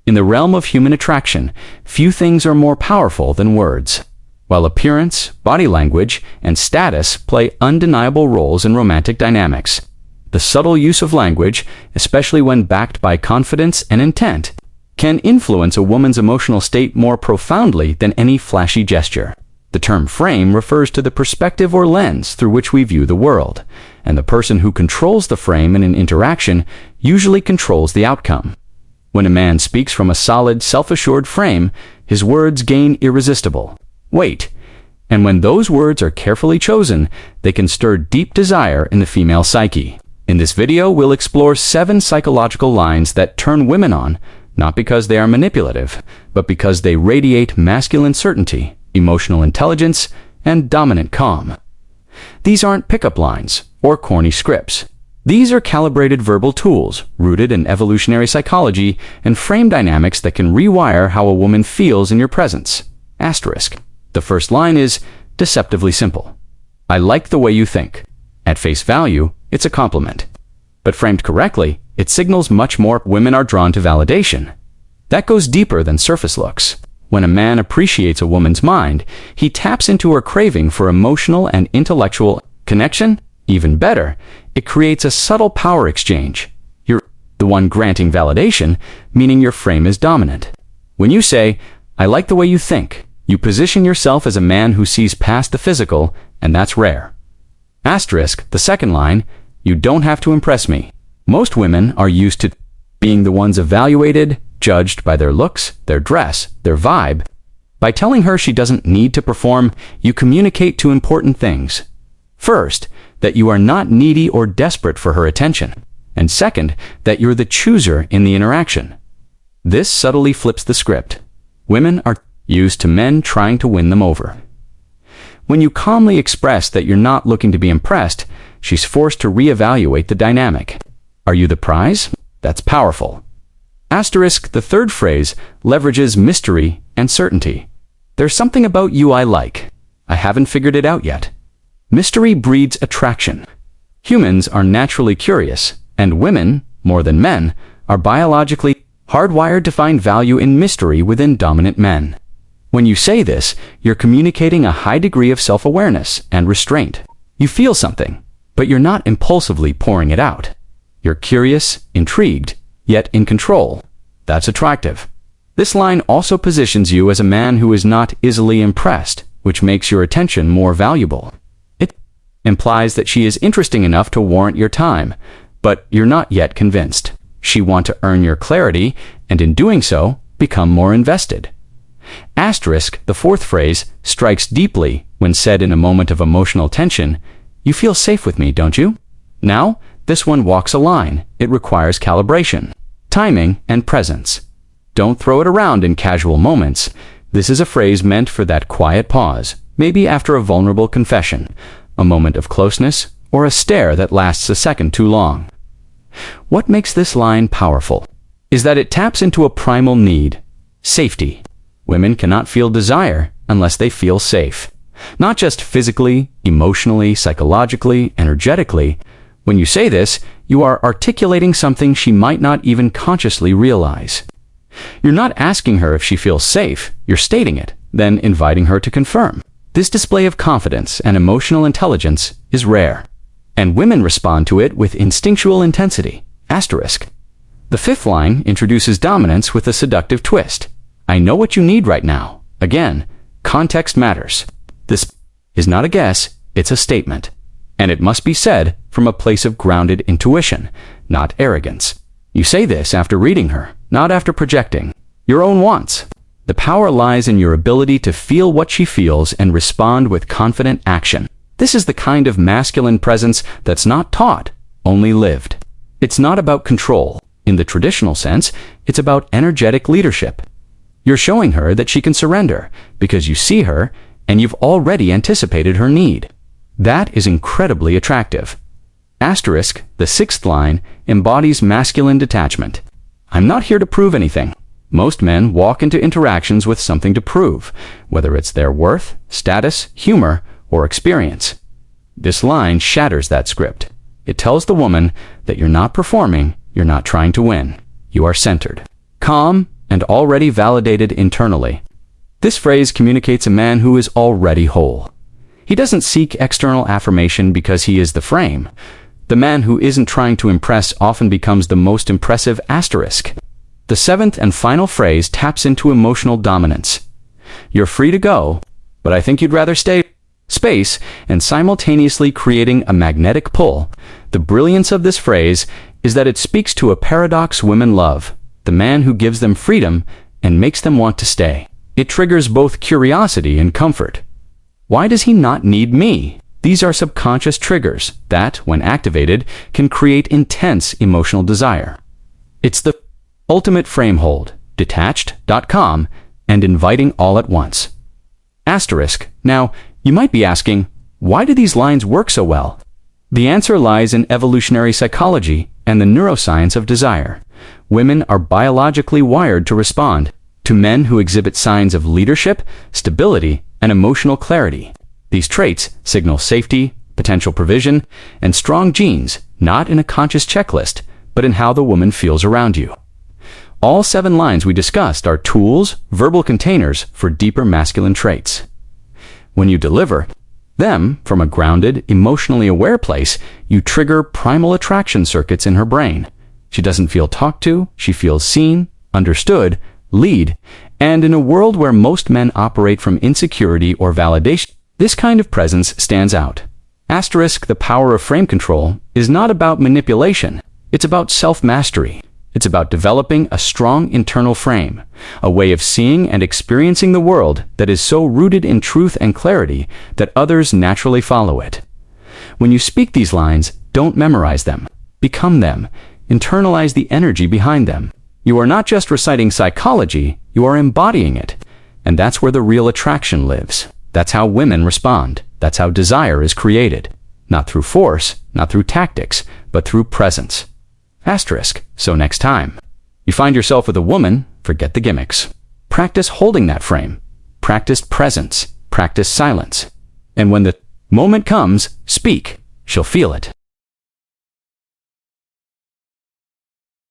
In the realm of human attraction, few things are more powerful than words. While appearance, body language, and status play undeniable roles in romantic dynamics, the subtle use of language, especially when backed by confidence and intent, can influence a woman's emotional state more profoundly than any flashy gesture. The term frame refers to the perspective or lens through which we view the world, and the person who controls the frame in an interaction usually controls the outcome. When a man speaks from a solid, self-assured frame, his words gain irresistible weight, and when those words are carefully chosen, they can stir deep desire in the female psyche. In this video, we'll explore 7 psychological lines that turn women on, not because they are manipulative, but because they radiate masculine certainty, emotional intelligence, and dominant calm. These aren't pickup lines or corny scripts. These are calibrated verbal tools rooted in evolutionary psychology and frame dynamics that can rewire how a woman feels in your presence. Asterisk. The first line is deceptively simple. I like the way you think. At face value, it's a compliment. But framed correctly, it signals much more. Women are drawn to validation. That goes deeper than surface looks. When a man appreciates a woman's mind, he taps into her craving for emotional and intellectual connection. Even better, it creates a subtle power exchange. You're the one granting validation, meaning your frame is dominant. When you say, I like the way you think, you position yourself as a man who sees past the physical, and that's rare. Asterisk, the second line, you don't have to impress me. Most women are used to being the ones evaluated, judged by their looks, their dress, their vibe. By telling her she doesn't need to perform, you communicate 2 important things. First, that you are not needy or desperate for her attention. And second, that you're the chooser in the interaction. This subtly flips the script. Women are used to men trying to win them over. When you calmly express that you're not looking to be impressed, she's forced to reevaluate the dynamic. Are you the prize? That's powerful. Asterisk, the third phrase leverages mystery and certainty. There's something about you I like. I haven't figured it out yet. Mystery breeds attraction. Humans are naturally curious, and women, more than men, are biologically hardwired to find value in mystery within dominant men. When you say this, you're communicating a high degree of self-awareness and restraint. You feel something, but you're not impulsively pouring it out. You're curious, intrigued, yet in control. That's attractive. This line also positions you as a man who is not easily impressed, which makes your attention more valuable. It implies that she is interesting enough to warrant your time, but you're not yet convinced. She wants to earn your clarity, and in doing so, become more invested. Asterisk, the fourth phrase, strikes deeply when said in a moment of emotional tension. You feel safe with me, don't you? Now, this one walks a line. It requires calibration, timing, and presence. Don't throw it around in casual moments. This is a phrase meant for that quiet pause, maybe after a vulnerable confession, a moment of closeness, or a stare that lasts a second too long. What makes this line powerful is that it taps into a primal need, safety. Women cannot feel desire unless they feel safe. Not just physically, emotionally, psychologically, energetically. When you say this, you are articulating something she might not even consciously realize. You're not asking her if she feels safe, you're stating it, then inviting her to confirm. This display of confidence and emotional intelligence is rare, and women respond to it with instinctual intensity. Asterisk. The fifth line introduces dominance with a seductive twist. I know what you need right now. Again, context matters. This is not a guess, it's a statement. And it must be said from a place of grounded intuition, not arrogance. You say this after reading her, not after projecting your own wants. The power lies in your ability to feel what she feels and respond with confident action. This is the kind of masculine presence that's not taught, only lived. It's not about control. In the traditional sense, it's about energetic leadership. You're showing her that she can surrender because you see her and you've already anticipated her need. That is incredibly attractive. Asterisk, the sixth line, embodies masculine detachment. I'm not here to prove anything. Most men walk into interactions with something to prove, whether it's their worth, status, humor, or experience. This line shatters that script. It tells the woman that you're not performing, you're not trying to win. You are centered, calm, and already validated internally. This phrase communicates a man who is already whole. He doesn't seek external affirmation because he is the frame. The man who isn't trying to impress often becomes the most impressive asterisk. The seventh and final phrase taps into emotional dominance. You're free to go, but I think you'd rather stay. Space, and simultaneously creating a magnetic pull. The brilliance of this phrase is that it speaks to a paradox women love, the man who gives them freedom and makes them want to stay. It triggers both curiosity and comfort. Why does he not need me? These are subconscious triggers that, when activated, can create intense emotional desire. It's the ultimate framehold, detached.com, and inviting all at once. Asterisk. Now, you might be asking, why do these lines work so well? The answer lies in evolutionary psychology and the neuroscience of desire. Women are biologically wired to respond to men who exhibit signs of leadership, stability, and emotional clarity. These traits signal safety, potential provision, and strong genes, not in a conscious checklist, but in how the woman feels around you. All 7 lines we discussed are tools, verbal containers for deeper masculine traits. When you deliver them from a grounded, emotionally aware place, you trigger primal attraction circuits in her brain. She doesn't feel talked to, she feels seen, understood, lead, and in a world where most men operate from insecurity or validation, this kind of presence stands out. Asterisk. The power of frame control is not about manipulation, it's about self-mastery. It's about developing a strong internal frame, a way of seeing and experiencing the world that is so rooted in truth and clarity that others naturally follow it. When you speak these lines, don't memorize them. Become them. Internalize the energy behind them. You are not just reciting psychology, you are embodying it. And that's where the real attraction lives. That's how women respond. That's how desire is created. Not through force, not through tactics, but through presence. Asterisk. So next time you find yourself with a woman, forget the gimmicks. Practice holding that frame. Practice presence. Practice silence. And when the moment comes, speak. She'll feel it.